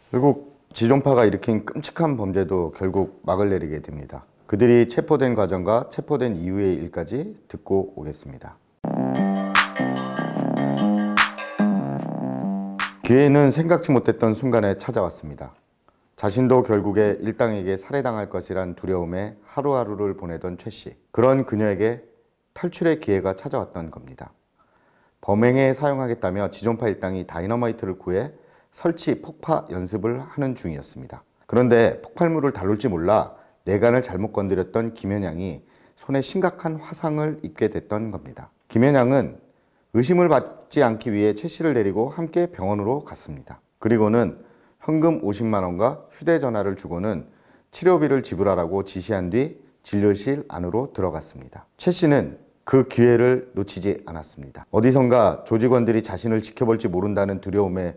결국 지존파가 일으킨 끔찍한 범죄도 결국 막을 내리게 됩니다. 그들이 체포된 과정과 체포된 이후의 일까지 듣고 오겠습니다. 기회는 생각지 못했던 순간에 찾아왔습니다. 자신도 결국에 일당에게 살해당할 것이란 두려움에 하루하루를 보내던 최 씨. 그런 그녀에게 탈출의 기회가 찾아왔던 겁니다. 범행에 사용하겠다며 지존파 일당이 다이너마이트를 구해 설치 폭파 연습을 하는 중이었습니다. 그런데 폭발물을 다룰지 몰라 내관을 잘못 건드렸던 김현양이 손에 심각한 화상을 입게 됐던 겁니다. 김현양은 의심을 받지 않기 위해 최 씨를 데리고 함께 병원으로 갔습니다. 그리고는 현금 50만 원과 휴대전화를 주고는 치료비를 지불하라고 지시한 뒤 진료실 안으로 들어갔습니다. 최 씨는 그 기회를 놓치지 않았습니다. 어디선가 조직원들이 자신을 지켜볼지 모른다는 두려움에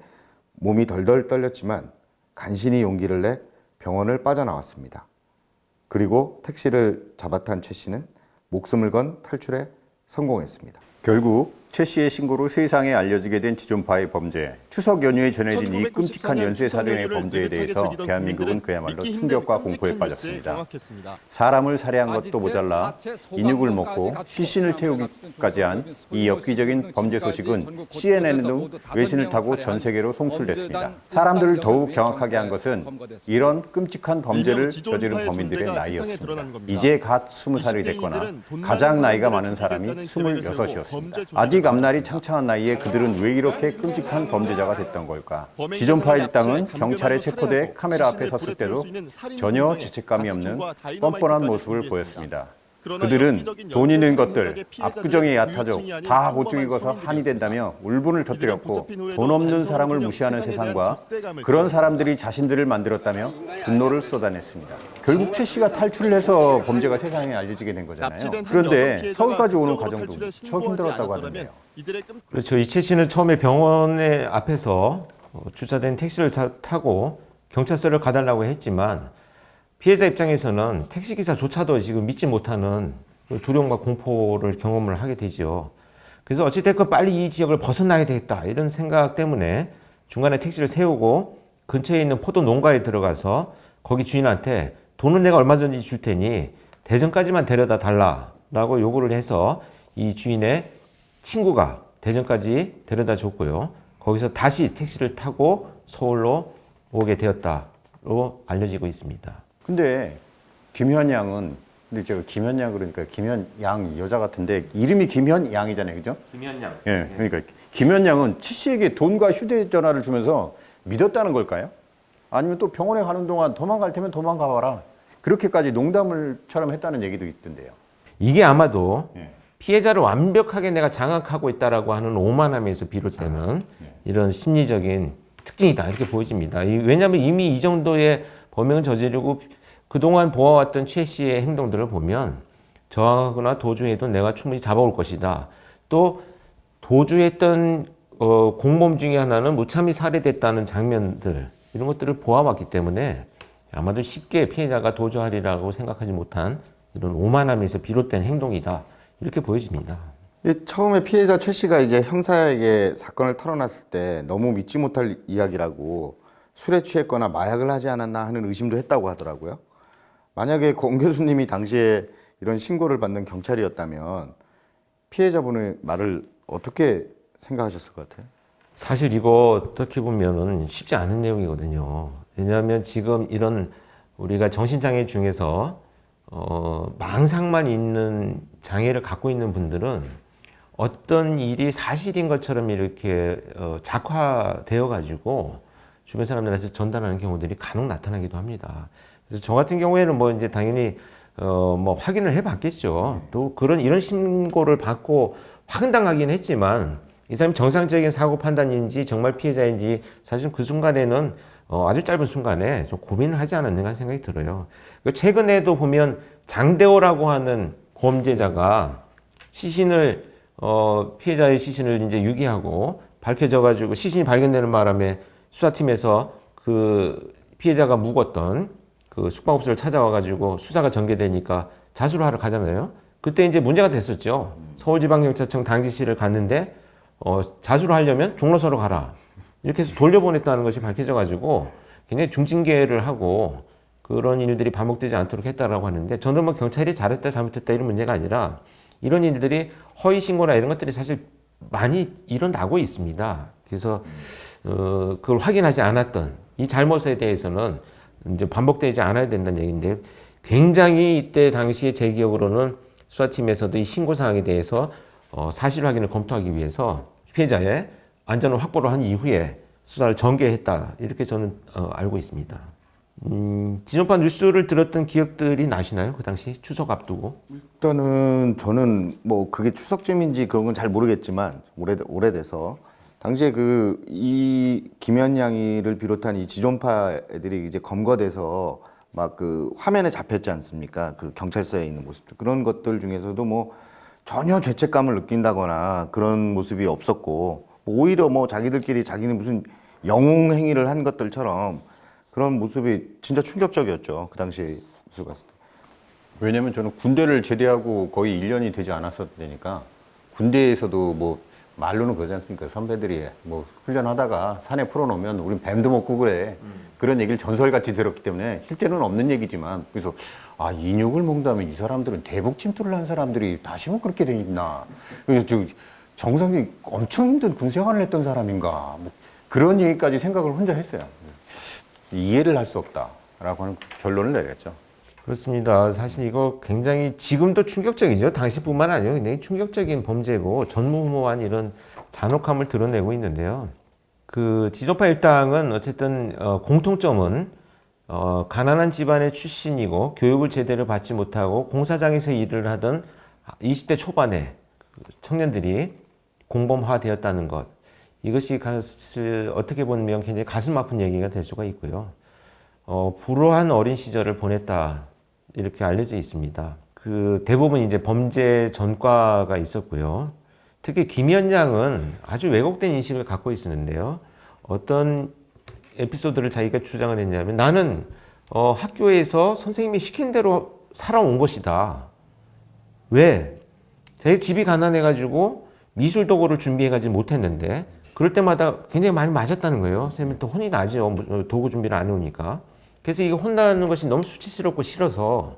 몸이 덜덜 떨렸지만 간신히 용기를 내 병원을 빠져나왔습니다. 그리고 택시를 잡아탄 최 씨는 목숨을 건 탈출에 성공했습니다. 결국 최 씨의 신고로 세상에 알려지게 된 지존파의 범죄. 추석 연휴에 전해진 이 끔찍한 연쇄살인의 범죄에 대해서 대한민국은 그야말로 충격과 공포에 빠졌습니다. 사람을 살해한 것도 모자라 인육을 먹고 시신을 태우기까지 한 이 엽기적인 범죄 소식은 CNN 등 외신을 타고 전 세계로 송출됐습니다. 사람들을 더욱 경악하게 한 것은 이런 끔찍한 범죄를 저지른 범인들의 나이였습니다. 이제 갓 20살이 됐거나 가장 나이가 많은 사람이 26이었습니다. 아직 앞날이 창창한 나이에 그들은 왜 이렇게 끔찍한 범죄자가 됐던 걸까? 지존파 일당은 경찰에 체포돼 카메라 앞에 섰을 때도 전혀 죄책감이 없는 뻔뻔한 모습을 보였습니다. 그들은 돈 있는 것들, 압구정의 야타족 다 보증 익어서 한이 된다며 울분을 터뜨렸고 돈 없는 사람을 무시하는 세상과 그런 사람들이 자신들을 만들었다며 분노를 쏟아냈습니다. 결국 최 씨가 탈출을 해서 범죄가 세상에 알려지게 된 거잖아요. 그런데 서울까지 오는 과정도 무척 힘들었다고 하던데요. 그렇죠. 이 최 씨는 처음에 병원의 앞에서 주차된 택시를 타고 경찰서를 가달라고 했지만 피해자 입장에서는 택시기사조차도 지금 믿지 못하는 두려움과 공포를 경험을 하게 되죠. 그래서 어찌됐건 빨리 이 지역을 벗어나야 되겠다 이런 생각 때문에 중간에 택시를 세우고 근처에 있는 포도 농가에 들어가서 거기 주인한테 돈은 내가 얼마든지 줄 테니 대전까지만 데려다 달라라고 요구를 해서 이 주인의 친구가 대전까지 데려다 줬고요. 거기서 다시 택시를 타고 서울로 오게 되었다로 알려지고 있습니다. 근데 김현양은, 근데 제가 김현양 그러니까 김현양 여자 같은데 이름이 김현양이잖아요, 그죠? 김현양. 예, 그러니까 김현양은 최 씨에게 돈과 휴대전화를 주면서 믿었다는 걸까요? 아니면 또 병원에 가는 동안 도망갈 테면 도망가 봐라. 그렇게까지 농담을처럼 했다는 얘기도 있던데요. 이게 아마도 피해자를 완벽하게 내가 장악하고 있다라고 하는 오만함에서 비롯되는 이런 심리적인 특징이다 이렇게 보여집니다. 왜냐하면 이미 이 정도의 범행을 저지르고 그동안 보아왔던 최 씨의 행동들을 보면 저항하거나 도주해도 내가 충분히 잡아올 것이다. 또 도주했던 공범 중에 하나는 무참히 살해됐다는 장면들 이런 것들을 보아왔기 때문에 아마도 쉽게 피해자가 도주하리라고 생각하지 못한 이런 오만함에서 비롯된 행동이다 이렇게 보여집니다. 처음에 피해자 최 씨가 이제 형사에게 사건을 털어놨을 때 너무 믿지 못할 이야기라고 술에 취했거나 마약을 하지 않았나 하는 의심도 했다고 하더라고요. 만약에 공 교수님이 당시에 이런 신고를 받는 경찰이었다면 피해자분의 말을 어떻게 생각하셨을 것 같아요? 사실 이거 어떻게 보면은 쉽지 않은 내용이거든요. 왜냐하면 지금 이런 우리가 정신장애 중에서 망상만 있는 장애를 갖고 있는 분들은 어떤 일이 사실인 것처럼 이렇게 작화되어 가지고 주변 사람들한테 전달하는 경우들이 간혹 나타나기도 합니다. 그래서 저 같은 경우에는 뭐 이제 당연히 뭐 확인을 해봤겠죠. 또 이런 신고를 받고 확인당하긴 했지만 이 사람이 정상적인 사고 판단인지 정말 피해자인지 사실 그 순간에는 아주 짧은 순간에 좀 고민을 하지 않았는가 생각이 들어요. 최근에도 보면 장대호라고 하는 범죄자가 시신을 피해자의 시신을 이제 유기하고 밝혀져가지고 시신이 발견되는 바람에 수사팀에서 그 피해자가 묵었던 그 숙박업소를 찾아와가지고 수사가 전개되니까 자수를 하러 가잖아요. 그때 이제 문제가 됐었죠. 서울지방경찰청 당지시를 갔는데 자수를 하려면 종로서로 가라. 이렇게 해서 돌려보냈다는 것이 밝혀져가지고 굉장히 중징계를 하고 그런 일들이 반복되지 않도록 했다라고 하는데, 저는 뭐 경찰이 잘했다 잘못했다 이런 문제가 아니라 이런 일들이 허위 신고나 이런 것들이 사실 많이 일어나고 있습니다. 그래서 그걸 확인하지 않았던 이 잘못에 대해서는 이제 반복되지 않아야 된다는 얘기인데, 굉장히 이때 당시에 제 기억으로는 수사팀에서도 이 신고 사항에 대해서 사실 확인을 검토하기 위해서 피해자의 안전을 확보를 한 이후에 수사를 전개했다, 이렇게 저는 알고 있습니다. 지존파 뉴스를 들었던 기억들이 나시나요? 그 당시 추석 앞두고? 일단은 저는 뭐 그게 추석쯤인지 그런 건 잘 모르겠지만 오래돼서 당시에 이 김연양이를 비롯한 이 지존파 애들이 이제 검거돼서 막 그 화면에 잡혔지 않습니까? 그 경찰서에 있는 모습들, 그런 것들 중에서도 뭐 전혀 죄책감을 느낀다거나 그런 모습이 없었고, 뭐 오히려 뭐 자기들끼리 자기는 무슨 영웅 행위를 한 것들처럼 그런 모습이 진짜 충격적이었죠. 그 당시에 모습 봤을 때. 왜냐면 저는 군대를 제대하고 거의 1년이 되지 않았었으니까, 군대에서도 뭐 말로는 그러지 않습니까? 선배들이 뭐 훈련하다가 산에 풀어놓으면 우린 뱀도 먹고 그래. 그런 얘기를 전설같이 들었기 때문에 실제로는 없는 얘기지만, 그래서 아, 인육을 먹는다면 이 사람들은 대북 침투를 한 사람들이 다시 뭐 그렇게 돼 있나. 그래서 정상이 엄청 힘든 군생활을 했던 사람인가. 뭐 그런 얘기까지 생각을 혼자 했어요. 이해를 할 수 없다라고 하는 결론을 내렸죠. 그렇습니다. 사실 이거 굉장히 지금도 충격적이죠. 당시뿐만 아니라 굉장히 충격적인 범죄고 전무후무한 이런 잔혹함을 드러내고 있는데요. 그 지존파 일당은 어쨌든 공통점은 가난한 집안의 출신이고 교육을 제대로 받지 못하고 공사장에서 일을 하던 20대 초반의 청년들이 공범화되었다는 것. 이것이 어떻게 보면 굉장히 가슴 아픈 얘기가 될 수가 있고요. 불우한 어린 시절을 보냈다, 이렇게 알려져 있습니다. 그 대부분 이제 범죄 전과가 있었고요. 특히 김연양은 아주 왜곡된 인식을 갖고 있었는데요. 어떤 에피소드를 자기가 주장을 했냐면, 나는 학교에서 선생님이 시킨 대로 살아온 것이다. 왜? 제 집이 가난해가지고 미술 도구를 준비해가지 못했는데, 그럴 때마다 굉장히 많이 맞았다는 거예요. 선생님은 또 혼이 나죠. 도구 준비를 안 해오니까. 그래서 이게 혼나는 것이 너무 수치스럽고 싫어서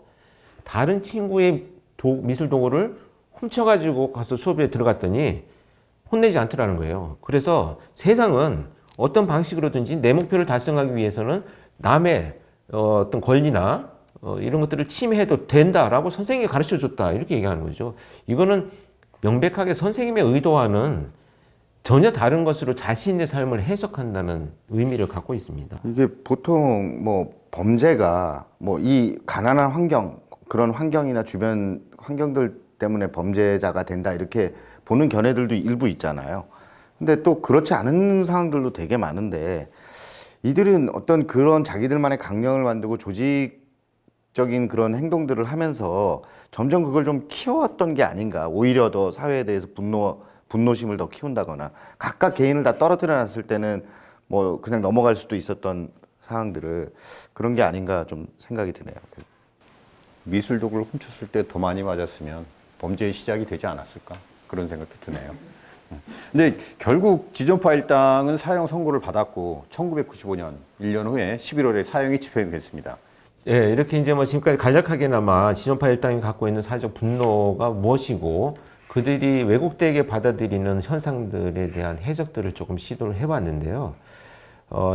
다른 친구의 미술 도구를 훔쳐가지고 가서 수업에 들어갔더니 혼내지 않더라는 거예요. 그래서 세상은 어떤 방식으로든지 내 목표를 달성하기 위해서는 남의 어떤 권리나 이런 것들을 침해해도 된다라고 선생님이 가르쳐 줬다, 이렇게 얘기하는 거죠. 이거는 명백하게 선생님의 의도와는 전혀 다른 것으로 자신의 삶을 해석한다는 의미를 갖고 있습니다. 이게 보통 뭐 범죄가 뭐 이 가난한 환경, 그런 환경이나 주변 환경들 때문에 범죄자가 된다, 이렇게 보는 견해들도 일부 있잖아요. 근데 또 그렇지 않은 상황들도 되게 많은데, 이들은 어떤 그런 자기들만의 강령을 만들고 조직적인 그런 행동들을 하면서 점점 그걸 좀 키워왔던 게 아닌가. 오히려 더 사회에 대해서 분노심을 더 키운다거나, 각각 개인을 다 떨어뜨려 놨을 때는 뭐 그냥 넘어갈 수도 있었던 상황들을, 그런 게 아닌가 좀 생각이 드네요. 미술 도구를 훔쳤을 때 더 많이 맞았으면 범죄의 시작이 되지 않았을까, 그런 생각도 드네요. 근데 결국 지존파 일당은 사형 선고를 받았고 1995년 1년 후에 11월에 사형이 집행됐습니다. 예, 이렇게 이제 뭐 지금까지 간략하게나마 지존파 일당이 갖고 있는 사회적 분노가 무엇이고 그들이 왜곡되게 받아들이는 현상들에 대한 해석들을 조금 시도를 해봤는데요.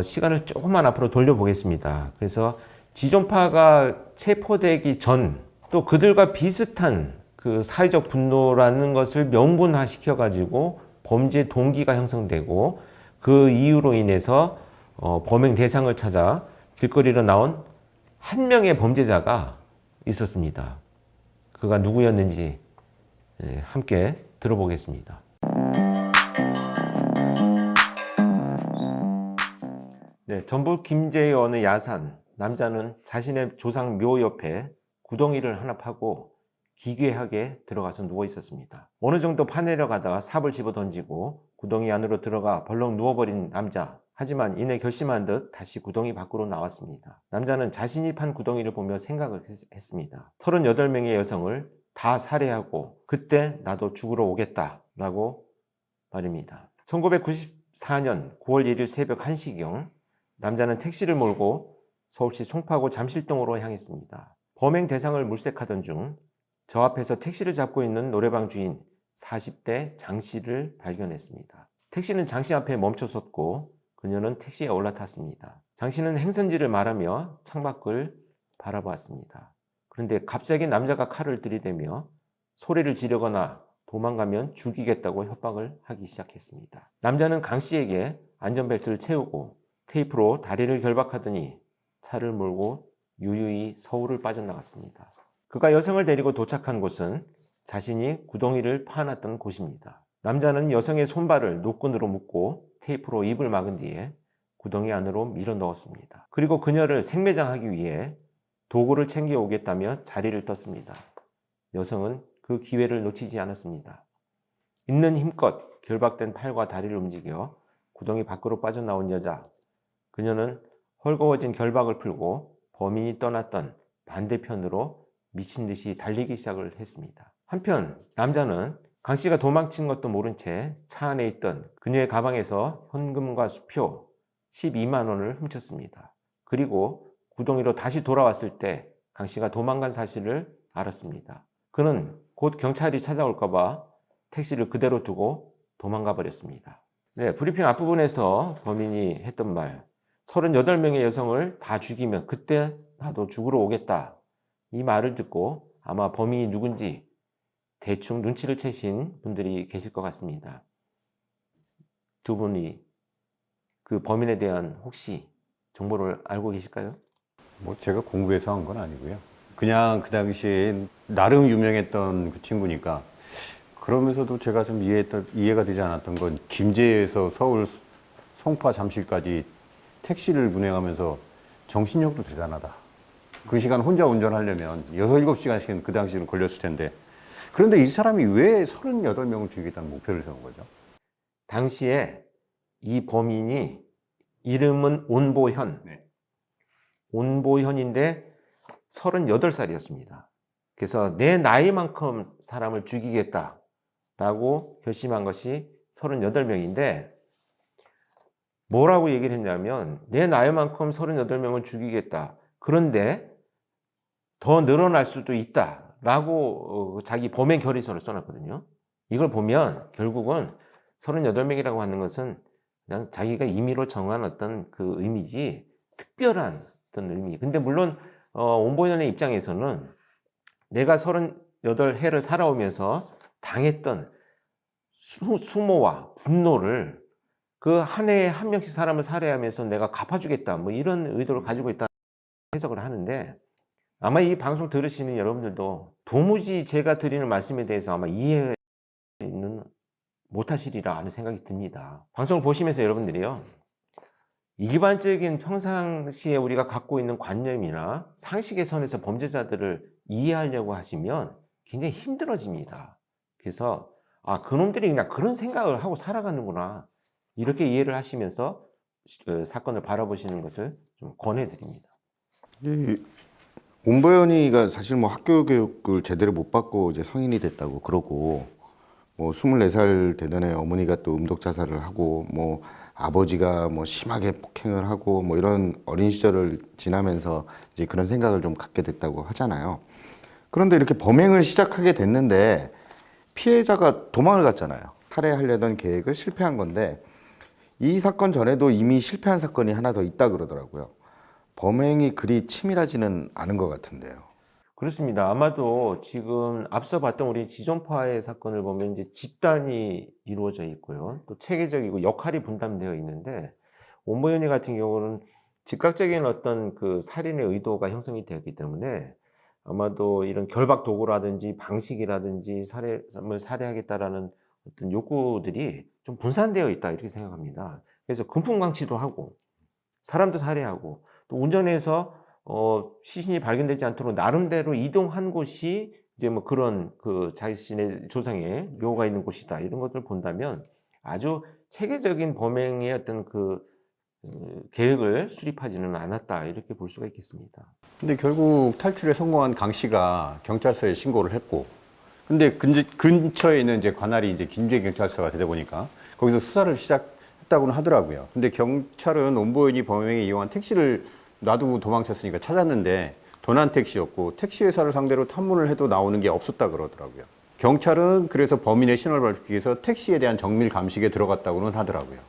시간을 조금만 앞으로 돌려보겠습니다. 그래서 지존파가 체포되기 전, 또 그들과 비슷한 그 사회적 분노라는 것을 명분화 시켜가지고 범죄 동기가 형성되고, 그 이유로 인해서 범행 대상을 찾아 길거리로 나온 한 명의 범죄자가 있었습니다. 그가 누구였는지 함께 들어보겠습니다. 네, 전북 김제의 어느 야산, 남자는 자신의 조상 묘 옆에 구덩이를 하나 파고 기괴하게 들어가서 누워 있었습니다. 어느 정도 파내려 가다가 삽을 집어 던지고 구덩이 안으로 들어가 벌렁 누워버린 남자. 하지만 이내 결심한 듯 다시 구덩이 밖으로 나왔습니다. 남자는 자신이 판 구덩이를 보며 생각을 했습니다. 38명의 여성을 다 살해하고 그때 나도 죽으러 오겠다라고 말입니다. 1994년 9월 1일 새벽 1시경 남자는 택시를 몰고 서울시 송파구 잠실동으로 향했습니다. 범행 대상을 물색하던 중 저 앞에서 택시를 잡고 있는 노래방 주인 40대 장 씨를 발견했습니다. 택시는 장 씨 앞에 멈춰섰고 그녀는 택시에 올라탔습니다. 장 씨는 행선지를 말하며 창밖을 바라보았습니다. 그런데 갑자기 남자가 칼을 들이대며 소리를 지르거나 도망가면 죽이겠다고 협박을 하기 시작했습니다. 남자는 강 씨에게 안전벨트를 채우고 테이프로 다리를 결박하더니 차를 몰고 유유히 서울을 빠져나갔습니다. 그가 여성을 데리고 도착한 곳은 자신이 구덩이를 파놨던 곳입니다. 남자는 여성의 손발을 노끈으로 묶고 테이프로 입을 막은 뒤에 구덩이 안으로 밀어 넣었습니다. 그리고 그녀를 생매장하기 위해 도구를 챙겨오겠다며 자리를 떴습니다. 여성은 그 기회를 놓치지 않았습니다. 있는 힘껏 결박된 팔과 다리를 움직여 구덩이 밖으로 빠져나온 여자. 그녀는 헐거워진 결박을 풀고 범인이 떠났던 반대편으로 미친 듯이 달리기 시작을 했습니다. 한편 남자는 강 씨가 도망친 것도 모른 채 차 안에 있던 그녀의 가방에서 현금과 수표 12만 원을 훔쳤습니다. 그리고 구덩이로 다시 돌아왔을 때 강 씨가 도망간 사실을 알았습니다. 그는 곧 경찰이 찾아올까 봐 택시를 그대로 두고 도망가 버렸습니다. 네, 브리핑 앞부분에서 범인이 했던 말 38명의 여성을 다 죽이면 그때 나도 죽으러 오겠다. 이 말을 듣고 아마 범인이 누군지 대충 눈치를 채신 분들이 계실 것 같습니다. 두 분이 그 범인에 대한 혹시 정보를 알고 계실까요? 뭐 제가 공부해서 한 건 아니고요. 그냥 그 당시에 나름 유명했던 그 친구니까 그러면서도 제가 좀 이해가 되지 않았던 건 김제에서 서울 송파 잠실까지 택시를 운행하면서 정신력도 대단하다. 그 시간 혼자 운전하려면 6, 7시간씩은 그 당시에는 걸렸을 텐데 그런데 이 사람이 왜 38명을 죽이겠다는 목표를 세운 거죠? 당시에 이 범인이 이름은 온보현. 네. 온보현인데 38살이었습니다. 그래서 내 나이만큼 사람을 죽이겠다라고 결심한 것이 38명인데 뭐라고 얘기를 했냐면 내 나이만큼 38명을 죽이겠다. 그런데 더 늘어날 수도 있다라고 자기 범행 결의서를 써놨거든요. 이걸 보면 결국은 38명이라고 하는 것은 그냥 자기가 임의로 정한 어떤 그 의미지 특별한 어떤 의미. 근데 물론 온보현의 입장에서는 내가 38해를 살아오면서 당했던 수모와 분노를 그 한 해에 한 명씩 사람을 살해하면서 내가 갚아주겠다 뭐 이런 의도를 가지고 있다 해석을 하는데 아마 이 방송 들으시는 여러분들도 도무지 제가 드리는 말씀에 대해서 아마 이해는 못하시리라 하는 생각이 듭니다. 방송을 보시면서 여러분들이요 일반적인 평상시에 우리가 갖고 있는 관념이나 상식의 선에서 범죄자들을 이해하려고 하시면 굉장히 힘들어집니다. 그래서 아 그놈들이 그냥 그런 생각을 하고 살아가는구나 이렇게 이해를 하시면서 사건을 바라보시는 것을 좀 권해드립니다. 온보현이가 사실 뭐 학교 교육을 제대로 못 받고 이제 성인이 됐다고 그러고 뭐 24살 되던 애 어머니가 또 음독 자살을 하고 뭐 아버지가 뭐 심하게 폭행을 하고 뭐 이런 어린 시절을 지나면서 이제 그런 생각을 좀 갖게 됐다고 하잖아요. 그런데 이렇게 범행을 시작하게 됐는데 피해자가 도망을 갔잖아요. 살해하려던 계획을 실패한 건데 이 사건 전에도 이미 실패한 사건이 하나 더 있다 그러더라고요. 범행이 그리 치밀하지는 않은 것 같은데요. 그렇습니다. 아마도 지금 앞서 봤던 우리 지존파의 사건을 보면 이제 집단이 이루어져 있고요. 또 체계적이고 역할이 분담되어 있는데 온보현이 같은 경우는 즉각적인 어떤 그 살인의 의도가 형성이 되었기 때문에 아마도 이런 결박 도구라든지 방식이라든지 사람을 살해하겠다라는 어떤 욕구들이 좀 분산되어 있다 이렇게 생각합니다. 그래서 금품강치도 하고 사람도 살해하고 또 운전해서 시신이 발견되지 않도록 나름대로 이동한 곳이 이제 뭐 그런 그 자신의 조상의 묘가 있는 곳이다 이런 것들을 본다면 아주 체계적인 범행의 어떤 그 계획을 수립하지는 않았다 이렇게 볼 수가 있겠습니다. 근데 결국 탈출에 성공한 강 씨가 경찰서에 신고를 했고, 근데 근처에 있는 이제 관할이 이제 김제 경찰서가 되다 보니까 거기서 수사를 했다고는 하더라고요. 근데 경찰은 온보현이 범행에 이용한 택시를 놔두고 도망쳤으니까 찾았는데 도난 택시였고 택시 회사를 상대로 탐문을 해도 나오는 게 없었다 그러더라고요. 경찰은 그래서 범인의 신원을 밝히기 위해서 택시에 대한 정밀 감식에 들어갔다고는 하더라고요.